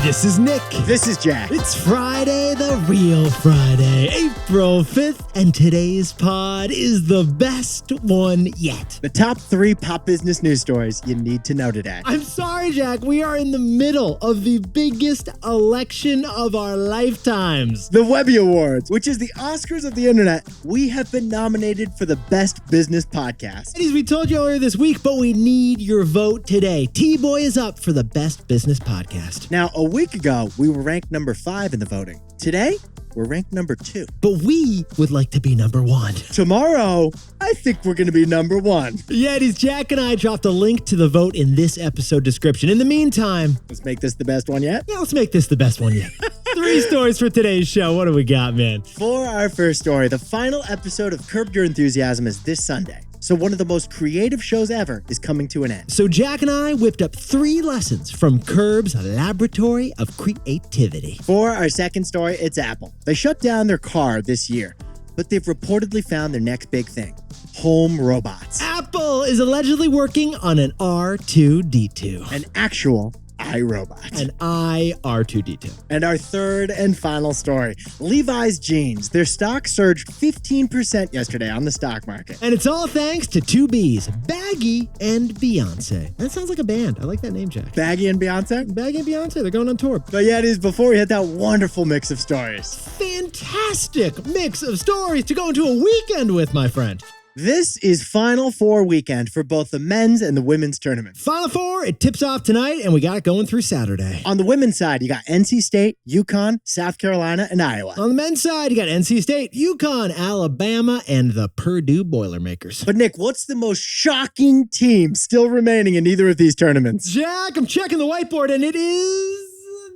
This is Nick. This is Jack. It's Friday, the real Friday, April 5th, and today's pod is the best one yet. The top 3 pop business news stories you need to know today. I'm sorry, Jack. We are in the middle of the biggest election of our lifetimes. The Webby Awards, which is the Oscars of the internet. We have been nominated for the best business podcast. As we told you earlier this week, but we need your vote today. TBOY is up for the best business podcast. Now, a week ago, we were ranked number 5 in the voting. Today, we're ranked number 2. But we would like to be number 1. Tomorrow, I think we're going to be number 1. Yeah, it is. Jack and I dropped a link to the vote in this episode description. In the meantime, let's make this the best one yet. Yeah, let's make this the best one yet. 3 stories for today's show. What do we got, man? For our first story, the final episode of Curb Your Enthusiasm is this Sunday. So one of the most creative shows ever is coming to an end. So Jack and I whipped up 3 lessons from Curb's laboratory of creativity. For our second story, it's Apple. They shut down their car this year, but they've reportedly found their next big thing: home robots. Apple is allegedly working on an R2-D2. An actual iRobot. An IR2-D2. And our third and final story, Levi's jeans. Their stock surged 15% yesterday on the stock market. And it's all thanks to 2 Bs, Baggy and Beyonce. That sounds like a band. I like that name, Jack. Baggy and Beyonce? Baggy and Beyonce, they're going on tour. But yeah, it is before we hit that wonderful mix of stories. Fantastic mix of stories to go into a weekend with, my friend. This is Final Four weekend for both the men's and the women's tournaments. Final Four, it tips off tonight, and we got it going through Saturday. On the women's side, you got NC State, UConn, South Carolina, and Iowa. On the men's side, you got NC State, UConn, Alabama, and the Purdue Boilermakers. But Nick, what's the most shocking team still remaining in either of these tournaments? Jack, I'm checking the whiteboard, and it is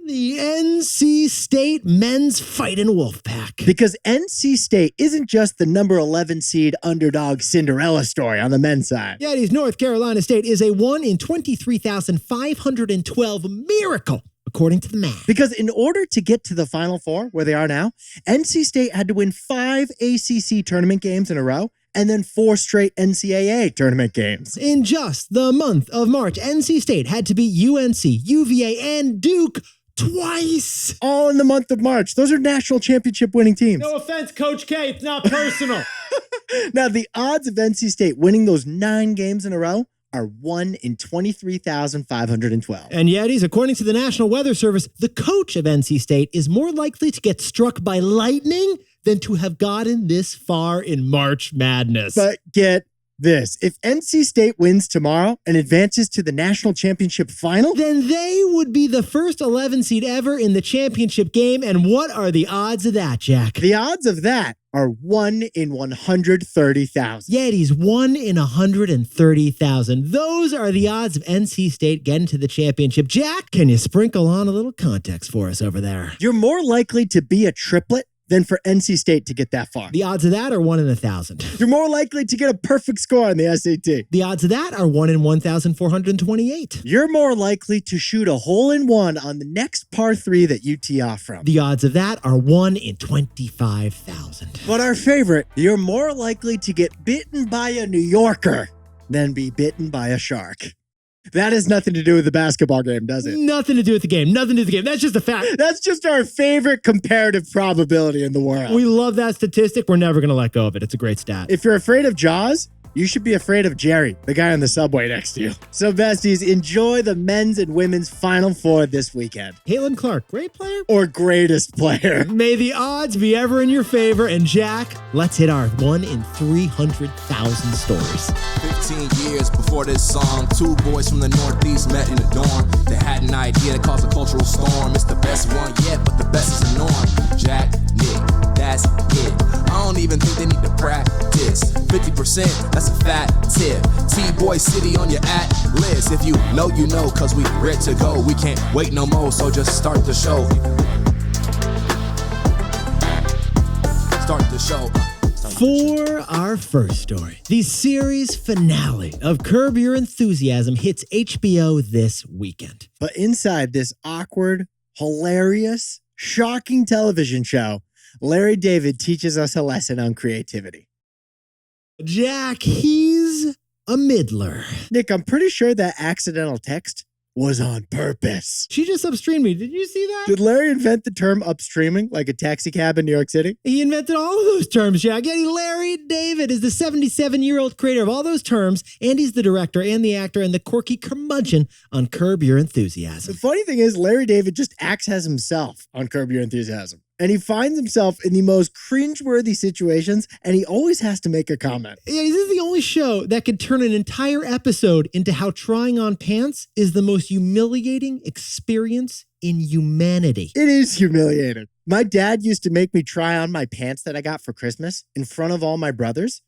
the NC State men's fighting Wolfpack. Because NC State isn't just the number 11 seed underdog Cinderella story on the men's side. Yeah, it is. North Carolina State is a 1 in 23,512 miracle, according to the math. Because in order to get to the Final Four, where they are now, NC State had to win 5 ACC tournament games in a row, and then 4 straight NCAA tournament games. In just the month of March, NC State had to beat UNC, UVA, and Duke twice. All in the month of March. Those are national championship winning teams. No offense, Coach K. It's not personal. Now, the odds of NC State winning those 9 games in a row are 1 in 23,512. And Yetis, according to the National Weather Service, the coach of NC State is more likely to get struck by lightning than to have gotten this far in March Madness. But get this. If NC State wins tomorrow and advances to the national championship final, then they would be the first 11 seed ever in the championship game. And what are the odds of that, Jack? The odds of that are 1 in 130,000. Yetis, 1 in 130,000. Those are the odds of NC State getting to the championship. Jack, can you sprinkle on a little context for us over there? You're more likely to be a triplet than for NC State to get that far. The odds of that are 1 in 1,000. You're more likely to get a perfect score on the SAT. The odds of that are 1 in 1,428. You're more likely to shoot a hole-in-one on the next par 3 that you tee off from. The odds of that are 1 in 25,000. But our favorite, you're more likely to get bitten by a New Yorker than be bitten by a shark. That has nothing to do with the basketball game, does it? Nothing to do with the game. Nothing to do with the game. That's just a fact. That's just our favorite comparative probability in the world. We love that statistic. We're never going to let go of it. It's a great stat. If you're afraid of Jaws, you should be afraid of Jerry, the guy on the subway next to you. So, besties, enjoy the men's and women's Final Four this weekend. Caitlin Clark, great player? Or greatest player. May the odds be ever in your favor. And Jack, let's hit our 1 in 300,000 stories. 15 years before this song, 2 boys from the Northeast met in a dorm. They had an idea that caused a cultural storm. It's the best one yet, but the best is the norm. Jack, Nick, that's it. I don't even think they need to practice. 50%, that's a fat tip. TBOY City on your at-list. If you know, you know, cause we ready to go. We can't wait no more, so just start the show. Start the show. For our first story, the series finale of Curb Your Enthusiasm hits HBO this weekend. But inside this awkward, hilarious, shocking television show, Larry David teaches us a lesson on creativity. Jack, he's a middler. Nick, I'm pretty sure that accidental text was on purpose. She just upstreamed me. Did you see that? Did Larry invent the term upstreaming, like a taxi cab in New York City? He invented all of those terms, Jack. Yeah, Larry David is the 77-year-old creator of all those terms, and he's the director and the actor and the quirky curmudgeon on Curb Your Enthusiasm. The funny thing is, Larry David just acts as himself on Curb Your Enthusiasm. And he finds himself in the most cringeworthy situations, and he always has to make a comment. Yeah, this is the only show that could turn an entire episode into how trying on pants is the most humiliating experience in humanity. It is humiliating. My dad used to make me try on my pants that I got for Christmas in front of all my brothers.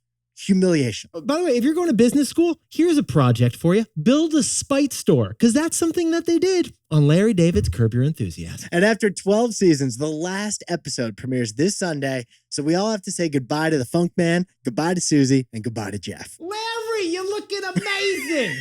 Humiliation. By the way, if you're going to business school, here's a project for you. Build a spite store, because that's something that they did on Larry David's Curb Your Enthusiasm. And after 12 seasons, the last episode premieres this Sunday. So we all have to say goodbye to the Funk Man, goodbye to Susie, and goodbye to Jeff. Larry, you're looking amazing.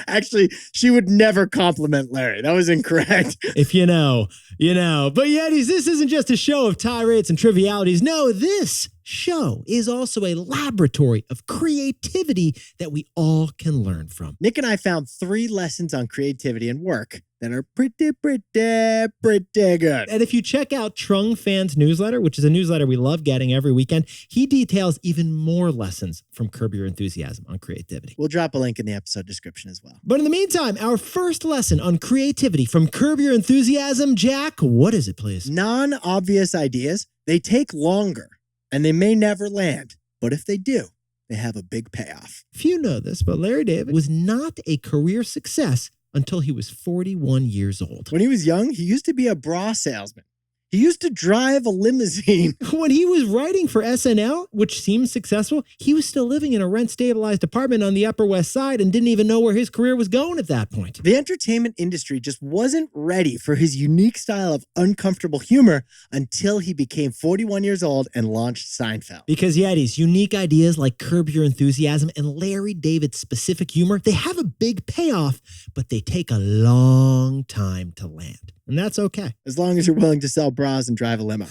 Actually, she would never compliment Larry. That was incorrect. If you know, you know. But Yetis, this isn't just a show of tirades and trivialities. No, this show is also a laboratory of creativity that we all can learn from. Nick and I found 3 lessons on creativity and work that are pretty good. And if you check out Trung Fan's newsletter, which is a newsletter we love getting every weekend, he details even more lessons from Curb Your Enthusiasm on creativity. We'll drop a link in the episode description as well. But in the meantime, our first lesson on creativity from Curb Your Enthusiasm, Jack, what is it, please? Non-obvious ideas, they take longer and they may never land. But if they do, they have a big payoff. Few know this, but Larry David was not a career success until he was 41 years old. When he was young, he used to be a bra salesman. He used to drive a limousine. When he was writing for SNL, which seemed successful, he was still living in a rent-stabilized apartment on the Upper West Side and didn't even know where his career was going at that point. The entertainment industry just wasn't ready for his unique style of uncomfortable humor until he became 41 years old and launched Seinfeld. Because Yetis, unique ideas like Curb Your Enthusiasm and Larry David's specific humor, they have a big payoff, but they take a long time to land. And that's okay. As long as you're willing to sell bras and drive a limo.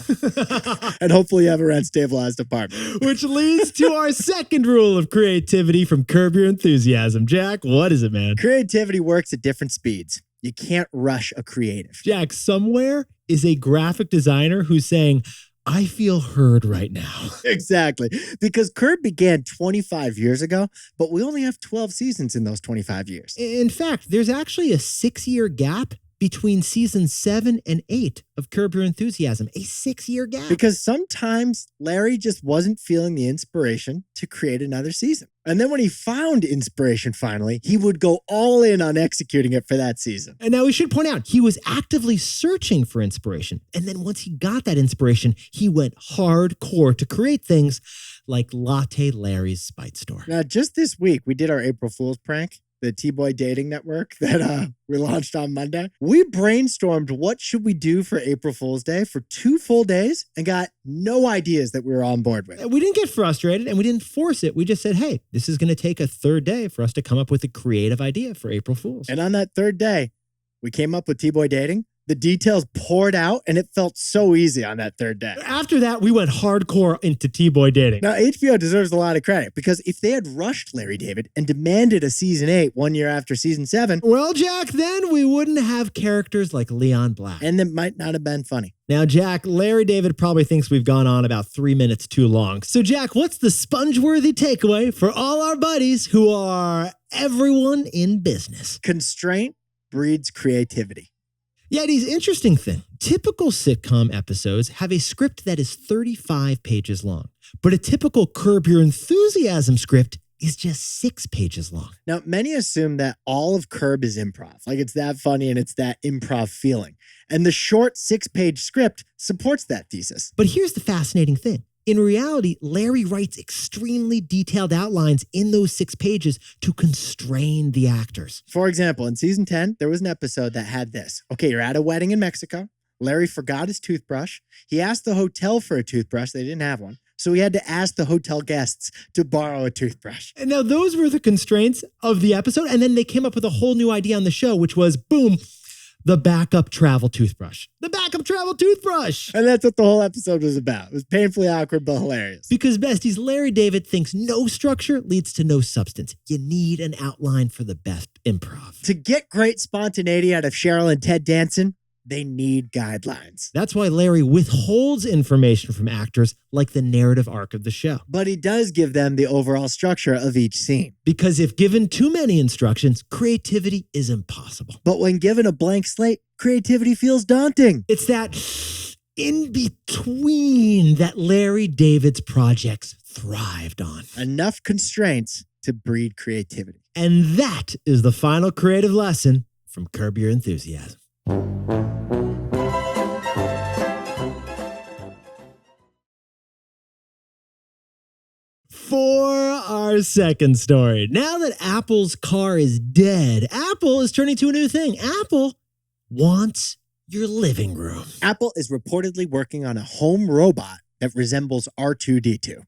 And hopefully you have a rent-stabilized apartment. Which leads to our second rule of creativity from Curb Your Enthusiasm. Jack, what is it, man? Creativity works at different speeds. You can't rush a creative. Jack, somewhere is a graphic designer who's saying, I feel heard right now. Exactly. Because Curb began 25 years ago, but we only have 12 seasons in those 25 years. In fact, there's actually a 6-year gap between seasons 7 and 8 of Curb Your Enthusiasm, a 6-year gap. Because sometimes Larry just wasn't feeling the inspiration to create another season. And then when he found inspiration finally, he would go all in on executing it for that season. And now we should point out, he was actively searching for inspiration. And then once he got that inspiration, he went hardcore to create things like Latte Larry's Spite Store. Now, just this week, we did our April Fool's prank, the TBOY dating network that we launched on Monday. We brainstormed what should we do for April Fool's Day for 2 full days and got no ideas that we were on board with. We didn't get frustrated and we didn't force it. We just said, hey, this is going to take a 3rd day for us to come up with a creative idea for April Fool's. And on that 3rd day, we came up with TBOY dating. The details poured out, and it felt so easy on that 3rd day. After that, we went hardcore into T-Boy dating. Now, HBO deserves a lot of credit, because if they had rushed Larry David and demanded a season 8 1 year after season 7... Well, Jack, then we wouldn't have characters like Leon Black. And it might not have been funny. Now, Jack, Larry David probably thinks we've gone on about 3 minutes too long. So, Jack, what's the sponge-worthy takeaway for all our buddies who are everyone in business? Constraint breeds creativity. Yeah, it's an interesting thing. Typical sitcom episodes have a script that is 35 pages long, but a typical Curb Your Enthusiasm script is just 6 pages long. Now, many assume that all of Curb is improv, like it's that funny and it's that improv feeling. And the short 6-page script supports that thesis. But here's the fascinating thing. In reality, Larry writes extremely detailed outlines in those 6 pages to constrain the actors. For example, in season 10, there was an episode that had this. Okay, you're at a wedding in Mexico. Larry forgot his toothbrush. He asked the hotel for a toothbrush. They didn't have one. So he had to ask the hotel guests to borrow a toothbrush. And now those were the constraints of the episode. And then they came up with a whole new idea on the show, which was, boom, The backup travel toothbrush. The backup travel toothbrush. And that's what the whole episode was about. It was painfully awkward, but hilarious. Because besties, Larry David thinks no structure leads to no substance. You need an outline for the best improv. To get great spontaneity out of Cheryl and Ted Danson, they need guidelines. That's why Larry withholds information from actors like the narrative arc of the show. But he does give them the overall structure of each scene. Because if given too many instructions, creativity is impossible. But when given a blank slate, creativity feels daunting. It's that in between that Larry David's projects thrived on. Enough constraints to breed creativity. And that is the final creative lesson from Curb Your Enthusiasm. For our second story, now that Apple's car is dead, Apple is turning to a new thing. Apple wants your living room. Apple is reportedly working on a home robot that resembles R2-D2.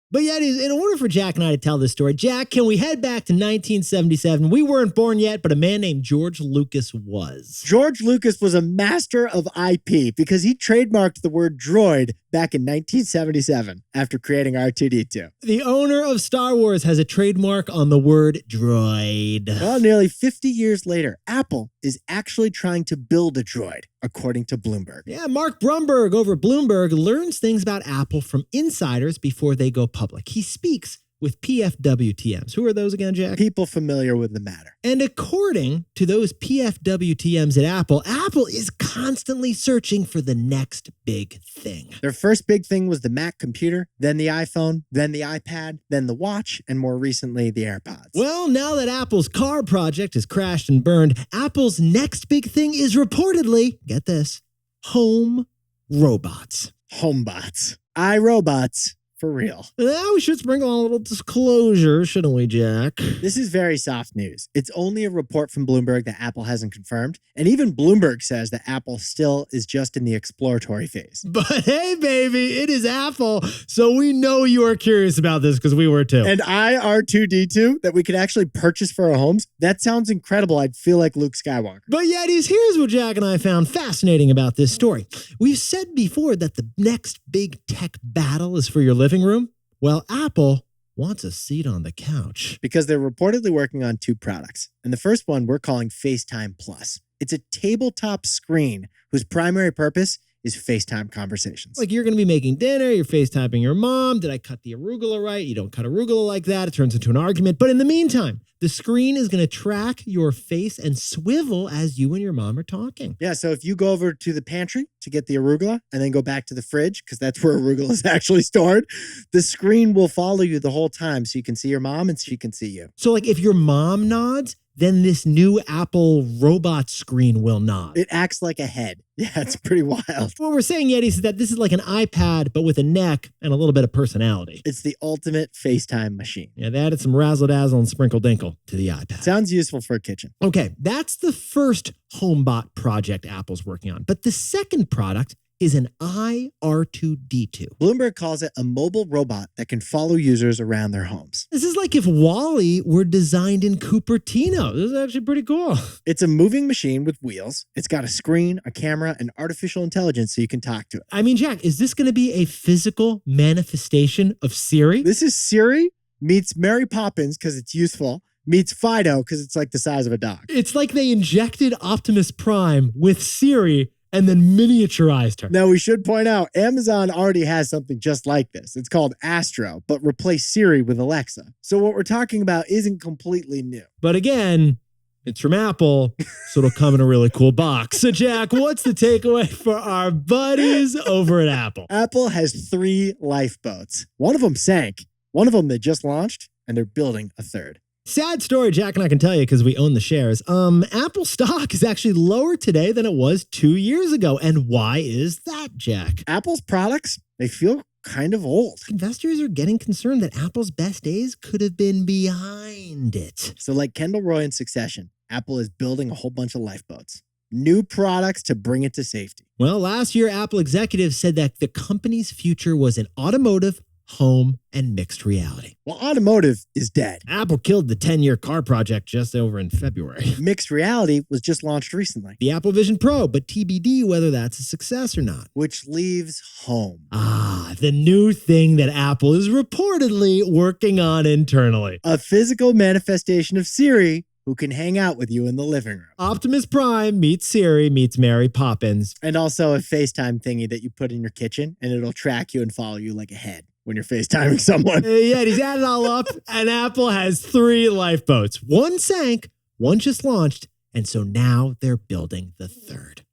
But yet, in order for Jack and I to tell this story, Jack, can we head back to 1977? We weren't born yet, but a man named George Lucas was. George Lucas was a master of IP because he trademarked the word droid back in 1977 after creating R2-D2. The owner of Star Wars has a trademark on the word droid. Well, nearly 50 years later, Apple is actually trying to build a droid, according to Bloomberg. Yeah, Mark Brumberg over at Bloomberg learns things about Apple from insiders before they go public. He speaks with PFWTMs. Who are those again, Jack? People familiar with the matter. And according to those PFWTMs at Apple, Apple is constantly searching for the next big thing. Their first big thing was the Mac computer, then the iPhone, then the iPad, then the watch, and more recently, the AirPods. Well, now that Apple's car project has crashed and burned, Apple's next big thing is reportedly, get this, home robots. Homebots. iRobots. For real. Now we should sprinkle on a little disclosure, shouldn't we, Jack? This is very soft news. It's only a report from Bloomberg that Apple hasn't confirmed. And even Bloomberg says that Apple still is just in the exploratory phase. But hey, baby, it is Apple. So we know you are curious about this because we were too. And IR2-D2 that we could actually purchase for our homes, that sounds incredible. I'd feel like Luke Skywalker. But Yetis, here's what Jack and I found fascinating about this story. We've said before that the next big tech battle is for your living room. Well, Apple wants a seat on the couch. Because they're reportedly working on two products. And the first one we're calling FaceTime Plus. It's a tabletop screen whose primary purpose is FaceTime conversations. Like you're going to be making dinner, you're FaceTiming your mom. Did I cut the arugula right? You don't cut arugula like that. It turns into an argument. But in the meantime, the screen is going to track your face and swivel as you and your mom are talking. Yeah, so if you go over to the pantry to get the arugula and then go back to the fridge, because that's where arugula is actually stored, the screen will follow you the whole time so you can see your mom and she can see you. So like if your mom nods, then this new Apple robot screen will nod. It acts like a head. Yeah, it's pretty wild. What we're saying, Yetis, is that this is like an iPad, but with a neck and a little bit of personality. It's the ultimate FaceTime machine. Yeah, they added some razzle-dazzle and sprinkle-dinkle to the iPad. Sounds useful for a kitchen. Okay, that's the first HomeBot project Apple's working on. But the second product is an IR2-D2. Bloomberg calls it a mobile robot that can follow users around their homes. This is like if WALL-E were designed in Cupertino. This is actually pretty cool. It's a moving machine with wheels. It's got a screen, a camera, and artificial intelligence so you can talk to it. I mean, Jack, is this going to be a physical manifestation of Siri? This is Siri meets Mary Poppins because it's useful, meets Fido because it's like the size of a dog. It's like they injected Optimus Prime with Siri and then miniaturized her. Now, we should point out, Amazon already has something just like this. It's called Astro, but replace Siri with Alexa. So what we're talking about isn't completely new. But again, it's from Apple, so it'll come in a really cool box. So, Jack, what's the takeaway for our buddies over at Apple? Apple has 3 lifeboats. One of them sank. One of them they just launched, and they're building a third. Sad story, Jack and I can tell you because we own the shares. Apple stock is actually lower today than it was 2 years ago. And why is that, Jack? Apple's products, they feel kind of old. Investors are getting concerned that Apple's best days could have been behind it. So like Kendall Roy in Succession, Apple is building a whole bunch of lifeboats. New products to bring it to safety. Well, last year, Apple executives said that the company's future was in automotive, home, and mixed reality. Well, automotive is dead. Apple killed the 10-year car project just over in February. Mixed reality was just launched recently. The Apple Vision Pro, but TBD whether that's a success or not. Which leaves home. The new thing that Apple is reportedly working on internally. A physical manifestation of Siri who can hang out with you in the living room. Optimus Prime meets Siri meets Mary Poppins. And also a FaceTime thingy that you put in your kitchen and it'll track you and follow you like a head when you're FaceTiming someone. Yeah, he's added it all up, and Apple has 3 lifeboats. One sank, one just launched, and so now they're building the 3rd.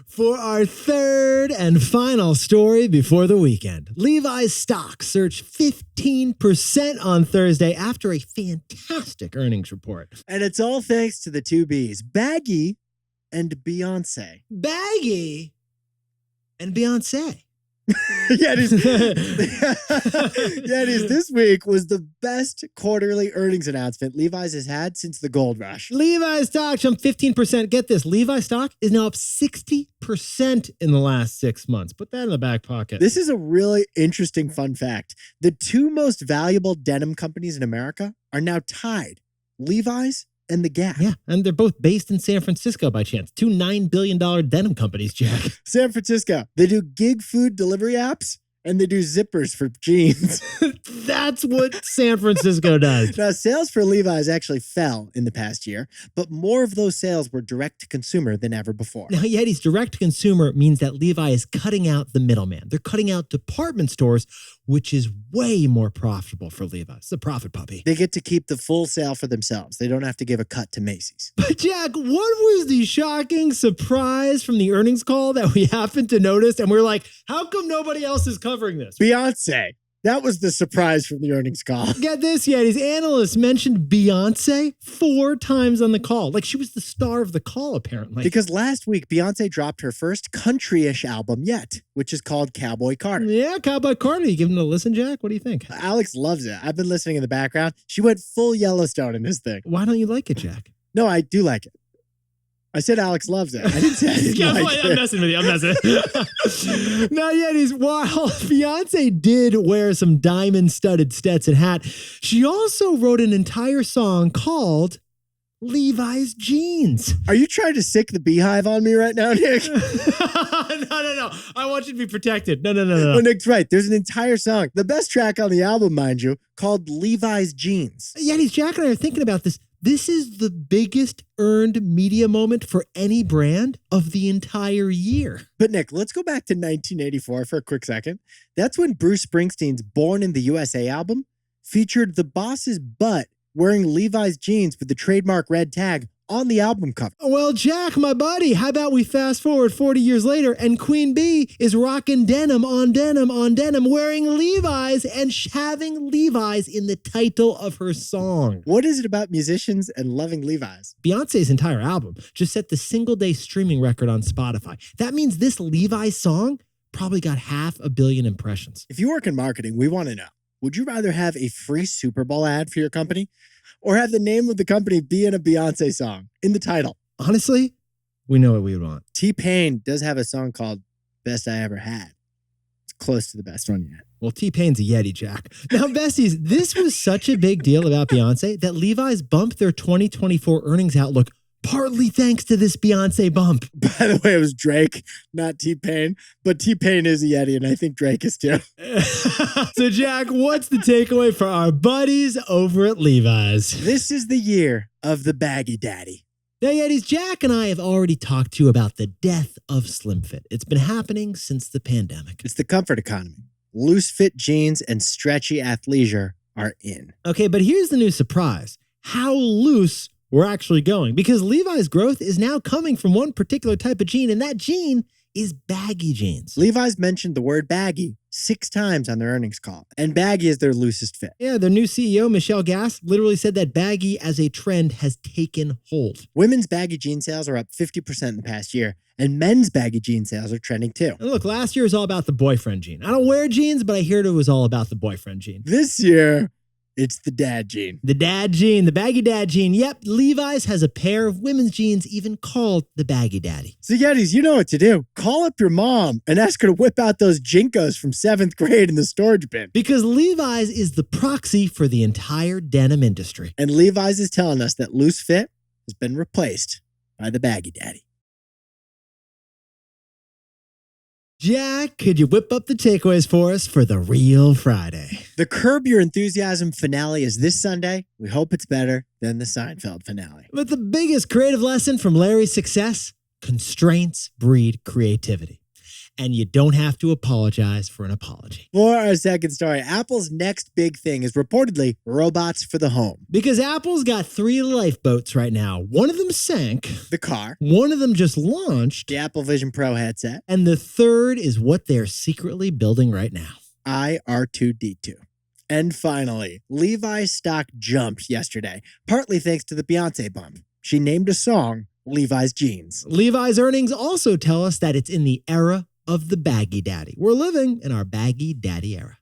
For our 3rd and final story before the weekend, Levi's stock surged 15% on Thursday after a fantastic earnings report. And it's all thanks to the 2 Bs, Baggy and Beyonce. Baggy and Beyonce. Yetis, this week was the best quarterly earnings announcement Levi's has had since the gold rush. Levi's stock jumped 15%. Get this, Levi's stock is now up 60% in the last 6 months. Put that in the back pocket. This is a really interesting fun fact. The 2 most valuable denim companies in America are now tied, Levi's and the Gap. Yeah, and they're both based in San Francisco by chance. 2 $9 billion denim companies, Jack. San Francisco. They do gig food delivery apps and they do zippers for jeans. That's what San Francisco does. Now, sales for Levi's actually fell in the past year, but more of those sales were direct to consumer than ever before. Now, Yeti's direct to consumer means that Levi is cutting out the middleman. They're cutting out department stores, which is way more profitable for Levi's. It's a profit puppy. They get to keep the full sale for themselves. They don't have to give a cut to Macy's. But Jack, what was the shocking surprise from the earnings call that we happened to notice? And we're like, how come nobody else is covering this? Beyonce. That was the surprise from the earnings call. Get this, Yetis. Analysts mentioned Beyonce 4 times on the call. Like she was the star of the call, apparently. Because last week, Beyonce dropped her first country-ish album yet, which is called Cowboy Carter. Yeah, Cowboy Carter. You giving it a listen, Jack? What do you think? Alex loves it. I've been listening in the background. She went full Yellowstone in this thing. Why don't you like it, Jack? No, I do like it. I said Alex loves it. I didn't say I didn't like I'm it. messing with you. I'm messing. Now, Yetis, while Beyonce did wear some diamond-studded Stetson hat, she also wrote an entire song called Levi's Jeans. Are you trying to sick the beehive on me right now, Nick? No. I want you to be protected. No. Well, Nick's right. There's an entire song, the best track on the album, mind you, called Levi's Jeans. Yetis, Jack and I are thinking about this. This is the biggest earned media moment for any brand of the entire year. But Nick, let's go back to 1984 for a quick second. That's when Bruce Springsteen's Born in the USA album featured the boss's butt wearing Levi's jeans with the trademark red tag on the album cover. Well, Jack, my buddy, how about we fast forward 40 years later and Queen Bee is rocking denim on denim on denim, wearing Levi's and having Levi's in the title of her song. What is it about musicians and loving Levi's? Beyonce's entire album just set the single-day streaming record on Spotify. That means this Levi's song probably got 500 million impressions. If you work in marketing, we want to know, would you rather have a free Super Bowl ad for your company or have the name of the company be in a Beyonce song in the title? Honestly, we know what we would want. T-Pain does have a song called Best I Ever Had. It's close to the best one yet. Well, T-Pain's a Yeti, Jack. Now, besties, this was such a big deal about Beyonce that Levi's bumped their 2024 earnings outlook partly thanks to this Beyonce bump. By the way, it was Drake, not T-Pain, but T-Pain is a Yeti, and I think Drake is too. So, Jack, what's the takeaway for our buddies over at Levi's? This is the year of the Baggy Daddy. Now, Yetis, Jack and I have already talked to you about the death of Slim Fit. It's been happening since the pandemic. It's the comfort economy. Loose fit jeans and stretchy athleisure are in. Okay, but here's the new surprise. How loose we're actually going, because Levi's growth is now coming from one particular type of jean, and that jean is baggy jeans. Levi's mentioned the word baggy 6 times on their earnings call, and baggy is their loosest fit. Yeah, their new CEO, Michelle Gass, literally said that baggy as a trend has taken hold. Women's baggy jean sales are up 50% in the past year, and men's baggy jean sales are trending too. And look, last year was all about the boyfriend jean. I don't wear jeans, but I heard it was all about the boyfriend jean. This year, It's the dad gene. The dad gene, the baggy dad gene. Yep, Levi's has a pair of women's jeans even called the Baggy Daddy. So Yetis, you know what to do. Call up your mom and ask her to whip out those Jinkos from 7th grade in the storage bin. Because Levi's is the proxy for the entire denim industry. And Levi's is telling us that loose fit has been replaced by the Baggy Daddy. Jack, could you whip up the takeaways for us for the real Friday? The Curb Your Enthusiasm finale is this Sunday. We hope it's better than the Seinfeld finale. But the biggest creative lesson from Larry's success: constraints breed creativity. And you don't have to apologize for an apology. For our second story, Apple's next big thing is reportedly robots for the home. Because Apple's got 3 lifeboats right now. One of them sank. The car. One of them just launched. The Apple Vision Pro headset. And the third is what they're secretly building right now. IR2D2. And finally, Levi's stock jumped yesterday, partly thanks to the Beyonce bump. She named a song Levi's Jeans. Levi's earnings also tell us that it's in the era of the Baggy Daddy. We're living in our Baggy Daddy era.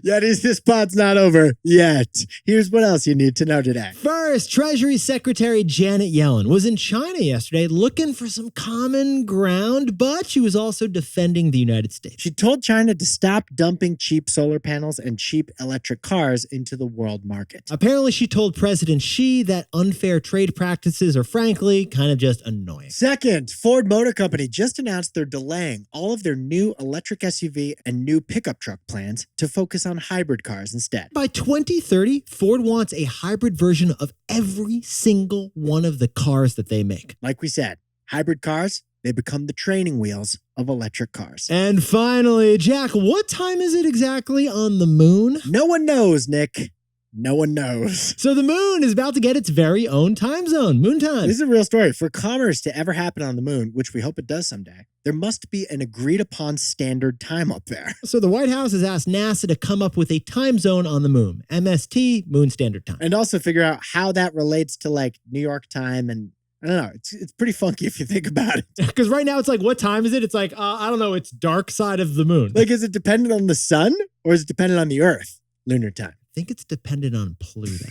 Yetis, this pod's not over yet. Here's what else you need to know today. First, Treasury Secretary Janet Yellen was in China yesterday looking for some common ground, but she was also defending the United States. She told China to stop dumping cheap solar panels and cheap electric cars into the world market. Apparently, she told President Xi that unfair trade practices are frankly kind of just annoying. Second, Ford Motor Company just announced they're delaying all of their new electric SUV and new pickup truck plans to focus on hybrid cars instead. By 2030, Ford wants a hybrid version of every single one of the cars that they make. Like we said, hybrid cars, they become the training wheels of electric cars. And finally, Jack, what time is it exactly on the moon? No one knows, Nick. No one knows. So the moon is about to get its very own time zone, moon time. This is a real story. For commerce to ever happen on the moon, which we hope it does someday, there must be an agreed upon standard time up there. So the White House has asked NASA to come up with a time zone on the moon, MST, Moon Standard Time. And also figure out how that relates to like New York time and I don't know. It's pretty funky if you think about it. Because right now it's like, what time is it? It's like, I don't know. It's dark side of the moon. Like, is it dependent on the sun or is it dependent on the Earth? Lunar time. I think it's dependent on Pluto.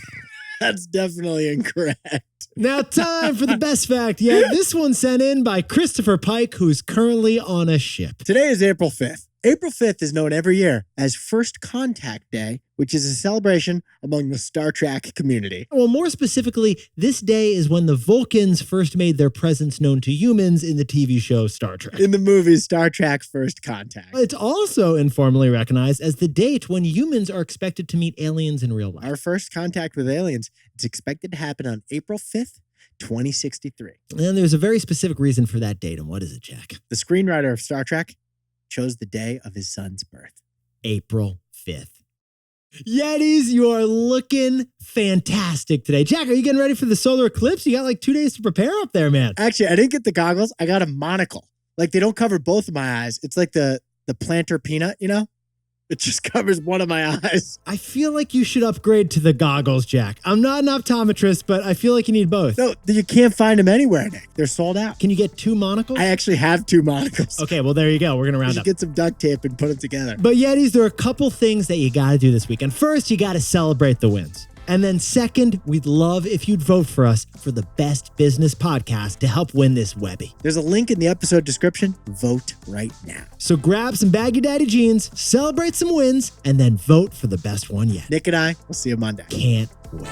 That's definitely incorrect. Now, time for the best fact yet. This one sent in by Christopher Pike, who's currently on a ship. Today is April 5th. April 5th is known every year as First Contact Day, which is a celebration among the Star Trek community. Well, more specifically, this day is when the Vulcans first made their presence known to humans in the TV show Star Trek. In the movie Star Trek First Contact. It's also informally recognized as the date when humans are expected to meet aliens in real life. Our first contact with aliens is expected to happen on April 5th, 2063. And there's a very specific reason for that date. And what is it, Jack? The screenwriter of Star Trek chose the day of his son's birth. April 5th. Yetis, you are looking fantastic today. Jack, are you getting ready for the solar eclipse? You got like 2 days to prepare up there, man. Actually, I didn't get the goggles. I got a monocle. Like, they don't cover both of my eyes. It's like the planter peanut, you know? It just covers one of my eyes. I feel like you should upgrade to the goggles, Jack. I'm not an optometrist, but I feel like you need both. No, you can't find them anywhere, Nick. They're sold out. Can you get 2 monocles? I actually have 2 monocles. Okay, well, there you go. We're going to You round should up. get some duct tape and put them together. But Yetis, there are a couple things that you got to do this weekend. First, you got to celebrate the wins. And then second, we'd love if you'd vote for us for the best business podcast to help win this Webby. There's a link in the episode description. Vote right now. So grab some Baggy Daddy jeans, celebrate some wins, and then vote for the best one yet. Nick and I will see you Monday. Can't wait.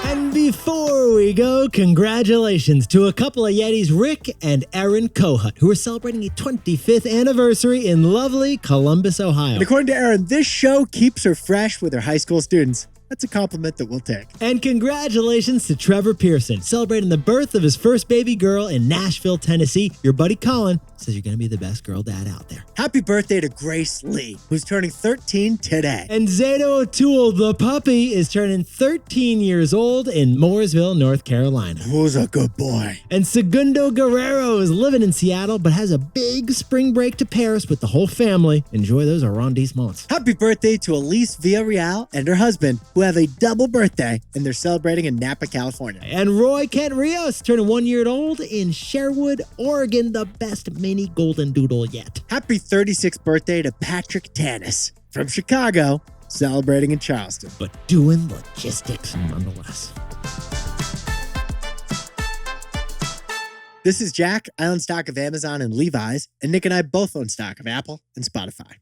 And before we go, congratulations to a couple of Yetis, Rick and Erin Kohut, who are celebrating a 25th anniversary in lovely Columbus, Ohio. And according to Erin, this show keeps her fresh with her high school students. That's a compliment that we'll take. And congratulations to Trevor Pearson, celebrating the birth of his first baby girl in Nashville, Tennessee. Your buddy Colin says you're going to be the best girl dad out there. Happy birthday to Grace Lee, who's turning 13 today. And Zato O'Toole, the puppy, is turning 13 years old in Mooresville, North Carolina. Who's a good boy? And Segundo Guerrero is living in Seattle, but has a big spring break to Paris with the whole family. Enjoy those arrondissements. Happy birthday to Elise Villarreal and her husband, who have a double birthday, and they're celebrating in Napa, California. And Roy Kent Rios turning 1 year old in Sherwood, Oregon, the best mini golden doodle yet. Happy 36th birthday to Patrick Tanis from Chicago, celebrating in Charleston. But doing logistics nonetheless. This is Jack. I own stock of Amazon and Levi's, and Nick and I both own stock of Apple and Spotify.